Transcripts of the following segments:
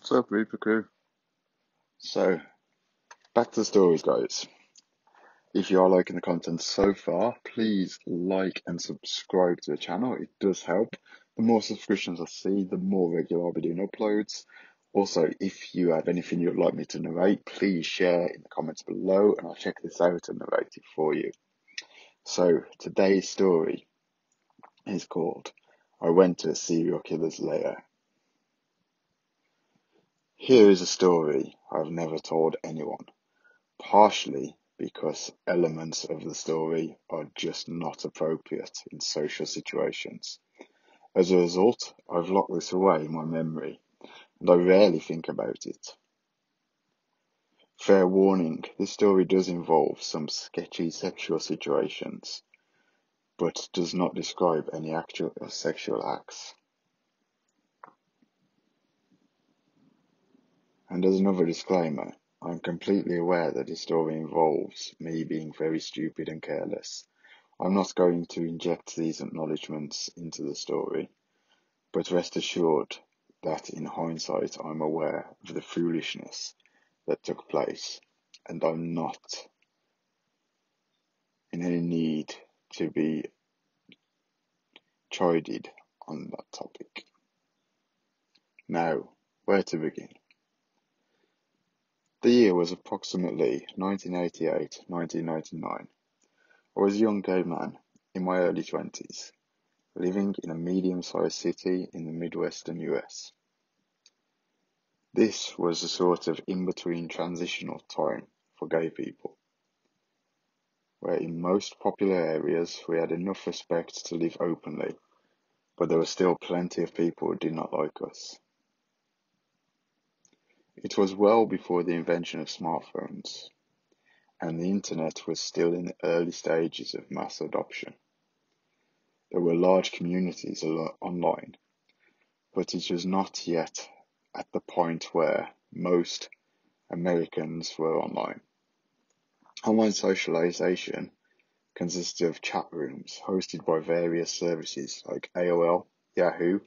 What's up, Reaper Crew? So, back to the stories, guys. If you are liking the content so far, please like and subscribe to the channel. It does help. The more subscriptions I see, the more regular I'll be doing uploads. Also, if you have anything you'd like me to narrate, please share in the comments below and I'll check this out and narrate it for you. So, today's story is called I Went to a Serial Killer's Lair. Here is a story I've never told anyone, partially because elements of the story are just not appropriate in social situations. As a result, I've locked this away in my memory, and I rarely think about it. Fair warning, this story does involve some sketchy sexual situations, but does not describe any actual sexual acts. And as another disclaimer, I'm completely aware that this story involves me being very stupid and careless. I'm not going to inject these acknowledgements into the story, but rest assured that in hindsight I'm aware of the foolishness that took place, and I'm not in any need to be chided on that topic. Now, where to begin? The year was approximately 1988-1999. I was a young gay man in my early 20s, living in a medium-sized city in the Midwestern US. This was a sort of in-between transitional time for gay people, where in most popular areas we had enough respect to live openly, but there were still plenty of people who did not like us. It was well before the invention of smartphones, and the internet was still in the early stages of mass adoption. There were large communities online, but it was not yet at the point where most Americans were online. Online socialization consisted of chat rooms hosted by various services like AOL, Yahoo,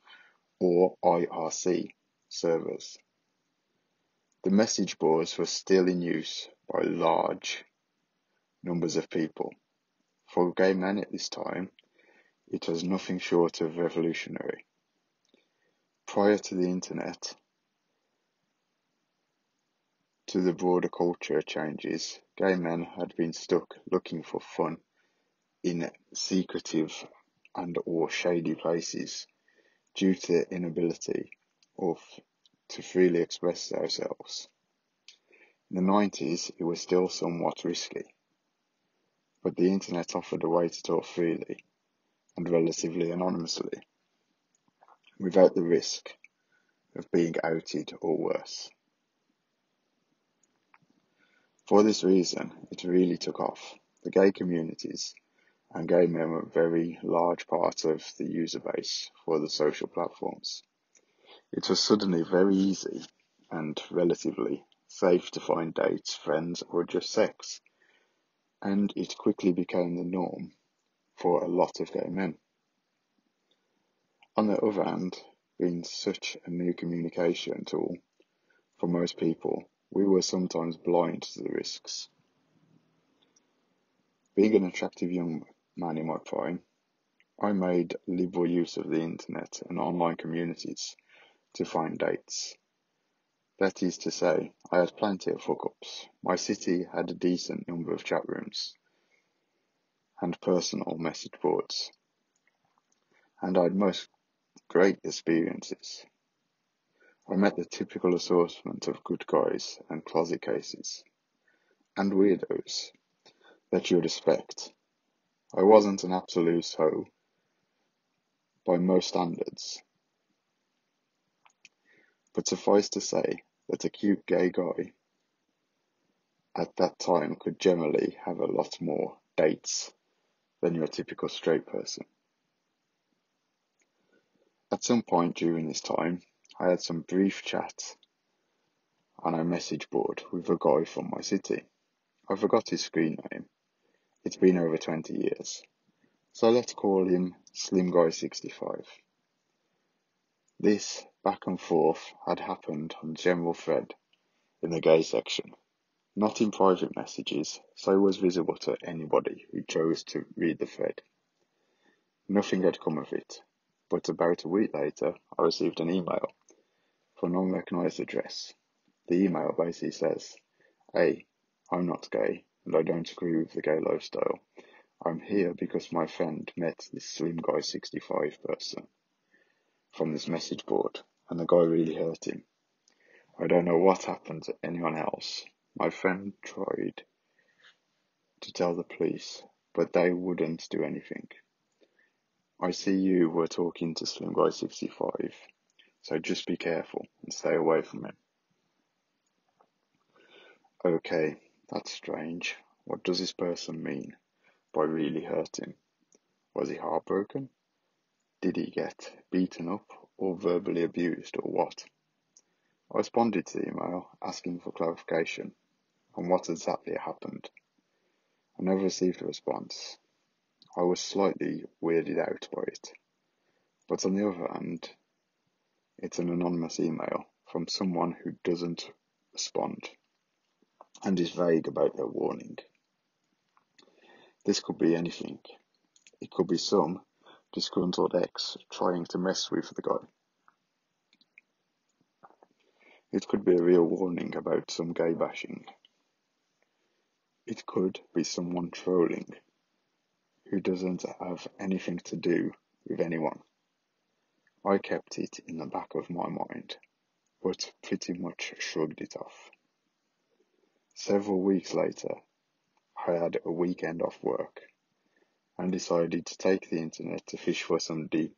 or IRC servers. The message boards were still in use by large numbers of people. For gay men at this time, it was nothing short of revolutionary. Prior to the internet, to the broader culture changes, gay men had been stuck looking for fun in secretive and or shady places due to their inability to freely express themselves. In the 90s, it was still somewhat risky, but the internet offered a way to talk freely and relatively anonymously, without the risk of being outed or worse. For this reason, it really took off. The gay communities and gay men were a very large part of the user base for the social platforms. It was suddenly very easy and relatively safe to find dates, friends, or just sex, and it quickly became the norm for a lot of gay men. On the other hand, being such a new communication tool for most people, we were sometimes blind to the risks. Being an attractive young man in my prime, I made liberal use of the internet and online communities to find dates. That is to say, I had plenty of hookups. My city had a decent number of chat rooms and personal message boards, and I had most great experiences. I met the typical assortment of good guys and closet cases, and weirdos that you'd expect. I wasn't an absolute hoe by most standards, but suffice to say that a cute gay guy at that time could generally have a lot more dates than your typical straight person. At some point during this time, I had some brief chat on a message board with a guy from my city. I forgot his screen name. It's been over 20 years. So let's call him Slim Guy 65. This back and forth had happened on the general thread in the gay section, not in private messages, so it was visible to anybody who chose to read the thread. Nothing had come of it, but about a week later, I received an email from an unrecognised address. The email basically says, "Hey, I'm not gay, and I don't agree with the gay lifestyle. I'm here because my friend met this slim guy 65 person from this message board, and the guy really hurt him. I don't know what happened to anyone else. My friend tried to tell the police, but they wouldn't do anything. I see you were talking to Slim Guy 65, so just be careful and stay away from him." Okay, that's strange. What does this person mean by really hurting? Was he heartbroken? Did he get beaten up or verbally abused or what? I responded to the email asking for clarification on what exactly happened. I never received a response. I was slightly weirded out by it. But on the other hand, it's an anonymous email from someone who doesn't respond and is vague about their warning. This could be anything. It could be some disgruntled ex trying to mess with the guy. It could be a real warning about some gay bashing. It could be someone trolling who doesn't have anything to do with anyone. I kept it in the back of my mind, but pretty much shrugged it off. Several weeks later, I had a weekend off work and decided to take the internet to fish for some D,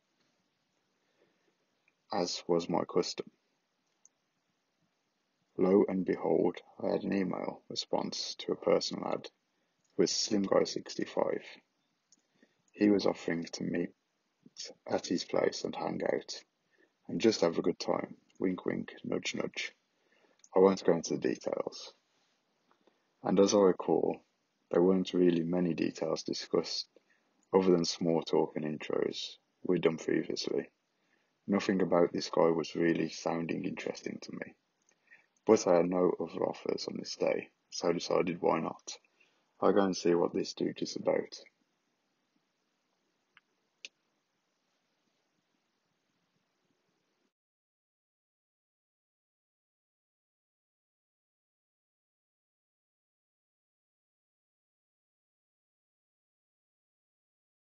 as was my custom. Lo and behold, I had an email response to a personal ad with Slim Guy 65. He was offering to meet at his place and hang out and just have a good time. Wink, wink, nudge, nudge. I won't go into the details. And as I recall, there weren't really many details discussed other than small talk and intros we'd done previously. Nothing about this guy was really sounding interesting to me. But I had no other offers on this day, so I decided why not. I'll go and see what this dude is about.